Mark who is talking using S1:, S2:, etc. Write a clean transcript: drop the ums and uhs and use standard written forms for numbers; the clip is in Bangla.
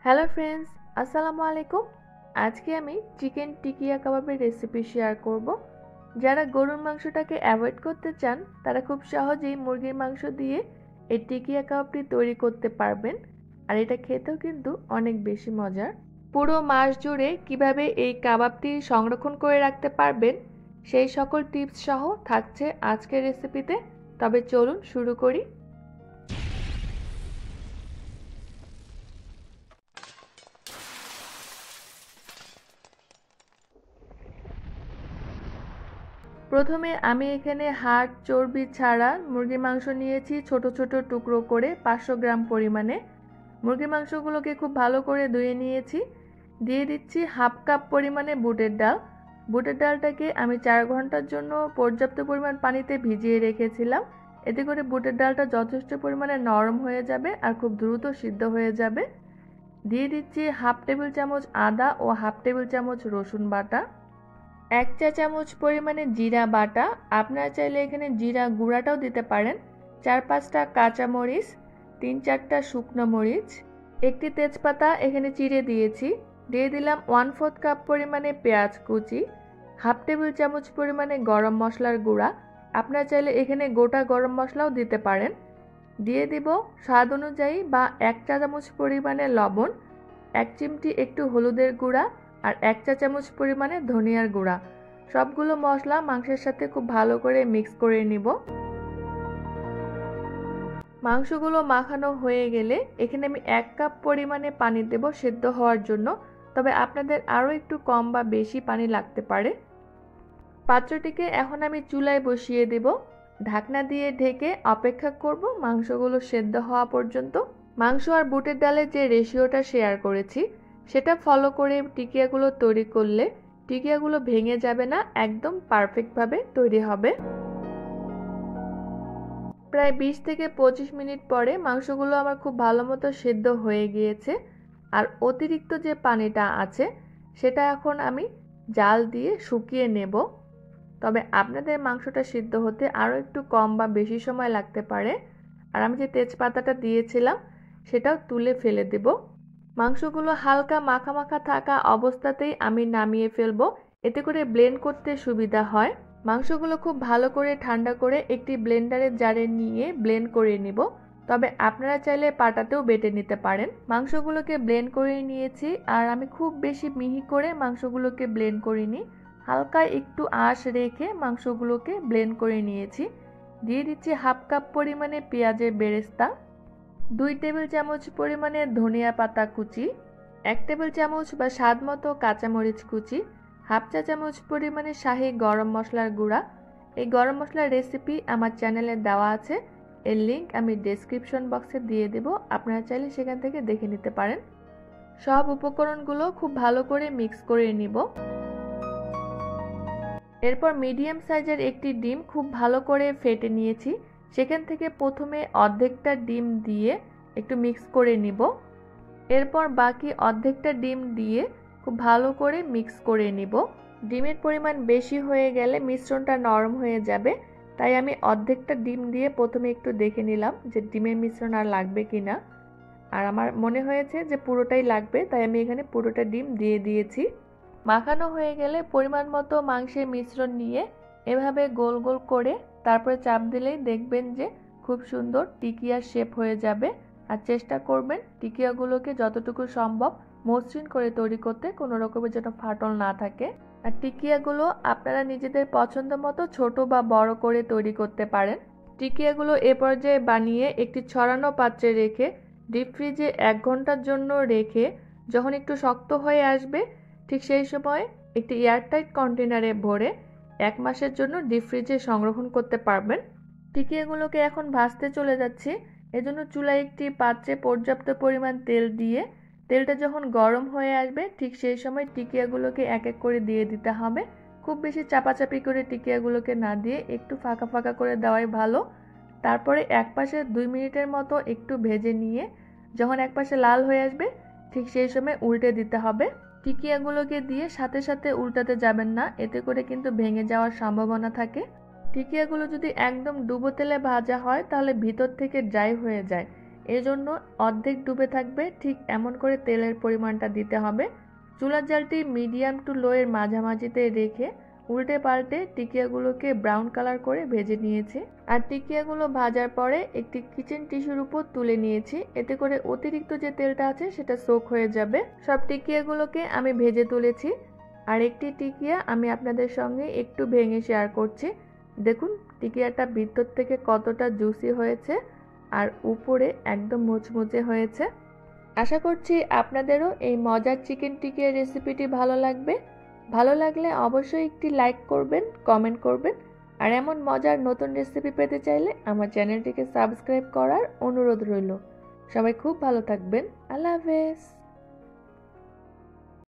S1: হ্যালো ফ্রেন্ডস, আসসালামু আলাইকুম। আজকে আমি চিকেন টিকিয়া কাবাবের রেসিপি শেয়ার করব। যারা গরুর মাংসটাকে অ্যাভয়েড করতে চান তারা খুব সহজেই মুরগির মাংস দিয়ে এই টিকিয়া কাবাবটি তৈরি করতে পারবেন। আর এটা খেতেও কিন্তু অনেক বেশি মজার। পুরো মাস জুড়ে কিভাবে এই কাবাবটি সংরক্ষণ করে রাখতে পারবেন সেই সকল টিপস সহ থাকছে আজকের রেসিপিতে। তবে চলুন শুরু করি। প্রথমে আমি এখানে হাড় চর্বি ছাড়া মুরগির মাংস নিয়েছি ছোট ছোট টুকরো করে 500 গ্রাম পরিমাণে। মুরগির মাংসগুলোকে খুব ভালো করে ধুয়ে নিয়েছি। দিয়ে দিচ্ছি হাফ কাপ পরিমাণে বুটের ডাল। বুটের ডালটাকে আমি 4 ঘন্টার জন্য পর্যাপ্ত পরিমাণ পানিতে ভিজিয়ে রেখেছিলাম। এতে করে বুটের ডালটা যথেষ্ট পরিমাণে নরম হয়ে যাবে আর খুব দ্রুত সিদ্ধ হয়ে যাবে। দিয়ে দিচ্ছি হাফ টেবিল চামচ আদা ও হাফ টেবিল চামচ রসুন বাটা, 1 চা চামচ পরিমাণে জিরা বাটা। আপনারা চাইলে এখানে জিরা গুঁড়াটাও দিতে পারেন। 4-5টা কাঁচামরিচ, 3-4টা শুকনো মরিচ, একটি তেজপাতা এখানে চিড়ে দিয়েছি। দিয়ে দিলাম 1/4 কাপ পরিমাণে পেঁয়াজ কুচি, হাফ টেবিল চামচ পরিমাণে গরম মশলার গুঁড়া। আপনারা চাইলে এখানে গোটা গরম মশলাও দিতে পারেন। দিয়ে দিব স্বাদ অনুযায়ী বা 1 চা চামচ পরিমাণে লবণ, 1 চিমটি একটু হলুদের গুঁড়া আর 1 চা চামচ পরিমাণে ধনিয়ার গুঁড়া। সবগুলো মশলা মাংসের সাথে খুব ভালো করে মিক্স করে নিব। মাংসগুলো মাখানো হয়ে গেলে এখানে আমি 1 কাপ পরিমাণে পানি দেব সেদ্ধ হওয়ার জন্য। তবে আপনাদের আরও একটু কম বা বেশি পানি লাগতে পারে। পাত্রটিকে এখন আমি চুলায় বসিয়ে দেব। ঢাকনা দিয়ে ঢেকে অপেক্ষা করব মাংসগুলো সেদ্ধ হওয়া পর্যন্ত। মাংস আর বুটের ডালের যে রেশিওটা শেয়ার করেছি সেটা ফলো করে টিকিয়াগুলো তৈরি করলে টিকিয়াগুলো ভেঙে যাবে না, একদম পারফেক্টভাবে তৈরি হবে। প্রায় 20 থেকে 25 মিনিট পরে মাংসগুলো আমার খুব ভালো মতো সেদ্ধ হয়ে গিয়েছে। আর অতিরিক্ত যে পানিটা আছে সেটা এখন আমি জাল দিয়ে শুকিয়ে নেব। তবে আপনাদের মাংসটা সিদ্ধ হতে আরও একটু কম বা বেশি সময় লাগতে পারে। আর আমি যে তেজপাতাটা দিয়েছিলাম সেটাও তুলে ফেলে দেব। মাংসগুলো হালকা মাখা মাখা থাকা অবস্থাতেই আমি নামিয়ে ফেলবো, এতে করে ব্লেন্ড করতে সুবিধা হয়। মাংসগুলো খুব ভালো করে ঠান্ডা করে একটি ব্লেন্ডারের জারে নিয়ে ব্লেন্ড করে নিব। তবে আপনারা চাইলে পাটাতেও বেটে নিতে পারেন। মাংসগুলোকে ব্লেন্ড করে নিয়েছি আর আমি খুব বেশি মিহি করে মাংসগুলোকে ব্লেন্ড করিনি, হালকা একটু আঁশ রেখে মাংসগুলোকে ব্লেন্ড করে নিয়েছি। দিয়ে দিচ্ছি হাফ কাপ পরিমাণে পেঁয়াজের বেরেস্তা, 2 টেবিল চামচ পরিমাণে ধনিয়া পাতা কুচি, 1 টেবিল চামচ বা স্বাদ মতো কাঁচামরিচ কুচি, হাফ চা চামচ পরিমাণে শাহি গরম মশলার গুঁড়া। এই গরম মশলার রেসিপি আমার চ্যানেলে দেওয়া আছে, এর লিঙ্ক আমি ডেসক্রিপশন বক্সে দিয়ে দেব, আপনারা চাইলে সেখান থেকে দেখে নিতে পারেন। সব উপকরণগুলো খুব ভালো করে মিক্স করে নিব। এরপর মিডিয়াম সাইজের একটি ডিম খুব ভালো করে ফেটে নিয়েছি, সেখান থেকে প্রথমে অর্ধেকটা ডিম দিয়ে একটু মিক্স করে নিব। এরপর বাকি অর্ধেকটা ডিম দিয়ে খুব ভালো করে মিক্স করে নিব। ডিমের পরিমাণ বেশি হয়ে গেলে মিশ্রণটা নরম হয়ে যাবে, তাই আমি অর্ধেকটা ডিম দিয়ে প্রথমে একটু দেখে নিলাম যে ডিমের মিশ্রণ আর লাগবে কিনা। আর আমার মনে হয়েছে যে পুরোটাই লাগবে, তাই আমি এখানে পুরোটা ডিম দিয়ে দিয়েছি। মাখানো হয়ে গেলে পরিমাণ মতো মাংসের মিশ্রণ নিয়ে এভাবে গোল গোল করে তারপরে চাপ দিলেই দেখবেন যে খুব সুন্দর টিকিয়ার শেপ হয়ে যাবে। আর চেষ্টা করবেন টিকিয়াগুলোকে যতটুকু সম্ভব মসৃণ করে তৈরি করতে, কোনো রকমের যেন ফাটল না থাকে। আর টিকিয়াগুলো আপনারা নিজেদের পছন্দ মতো ছোট বা বড় করে তৈরি করতে পারেন। টিকিয়াগুলো এ পর্যায়ে বানিয়ে একটি ছড়ানো পাত্রে রেখে ডিপ ফ্রিজে 1 ঘন্টার জন্য রেখে যখন একটু শক্ত হয়ে আসবে ঠিক সেই সময় একটি এয়ারটাইট কন্টেনারে ভরে 1 মাসের জন্য ডিপ ফ্রিজে সংরক্ষণ করতে পারবেন। টিকিয়াগুলোকে এখন ভাজতে চলে যাচ্ছি। এজন্য চুলায় একটি পাত্রে পর্যাপ্ত পরিমাণ তেল দিয়ে তেলটা যখন গরম হয়ে আসবে ঠিক সেই সময় টিকিয়াগুলোকে এক এক করে দিয়ে দিতে হবে। খুব বেশি চাপাচাপি করে টিকিয়াগুলোকে না দিয়ে একটু ফাঁকা ফাঁকা করে দেওয়াই ভালো। তারপরে এক পাশে 2 মিনিটের মতো একটু ভেজে নিয়ে যখন এক পাশে লাল হয়ে আসবে ঠিক সেই সময় উল্টে দিতে হবে। টিকিয়াগুলোকে দিয়ে সাথে সাথে উল্টাতে যাবেন না, এতে করে কিন্তু ভেঙে যাওয়ার সম্ভাবনা থাকে। টিকিয়াগুলো যদি একদম ডুবো তেলে ভাজা হয় তাহলে ভিতর থেকে ড্রাই হয়ে যায়, এজন্য অর্ধেক ডুবে থাকবে ঠিক এমন করে তেলের পরিমাণটা দিতে হবে। চুলার জালটি মিডিয়াম টু লো এর মাঝামাঝিতে রেখে উল্টে পাল্টে টিকিয়াগুলোকে ব্রাউন কালার করে ভেজে নিয়েছি। আর টিকিয়াগুলো ভাজার পরে একটি কিচেন টিস্যুর উপর তুলে নিয়েছি, এতে করে অতিরিক্ত যে তেলটা আছে সেটা সোক হয়ে যাবে। সব টিকিয়াগুলোকে আমি ভেজে তুলেছি। আর একটি টিকিয়া আমি আপনাদের সঙ্গে একটু ভেঙে শেয়ার করছি। দেখুন টিকিয়াটা ভিতর থেকে কতটা জুসি হয়েছে আর উপরে একদম মুচমুচে হয়েছে। আশা করছি আপনাদেরও এই মজার চিকেন টিকিয়া রেসিপিটি ভালো লাগবে। ভালো লাগলে অবশ্যই একটি লাইক করবেন, কমেন্ট করবেন। আর এমন মজার নতুন রেসিপি পেতে চাইলে আমার চ্যানেলটিকে সাবস্ক্রাইব করার অনুরোধ রইল। সবাই খুব ভালো থাকবেন। আল্লাহ হাফেজ।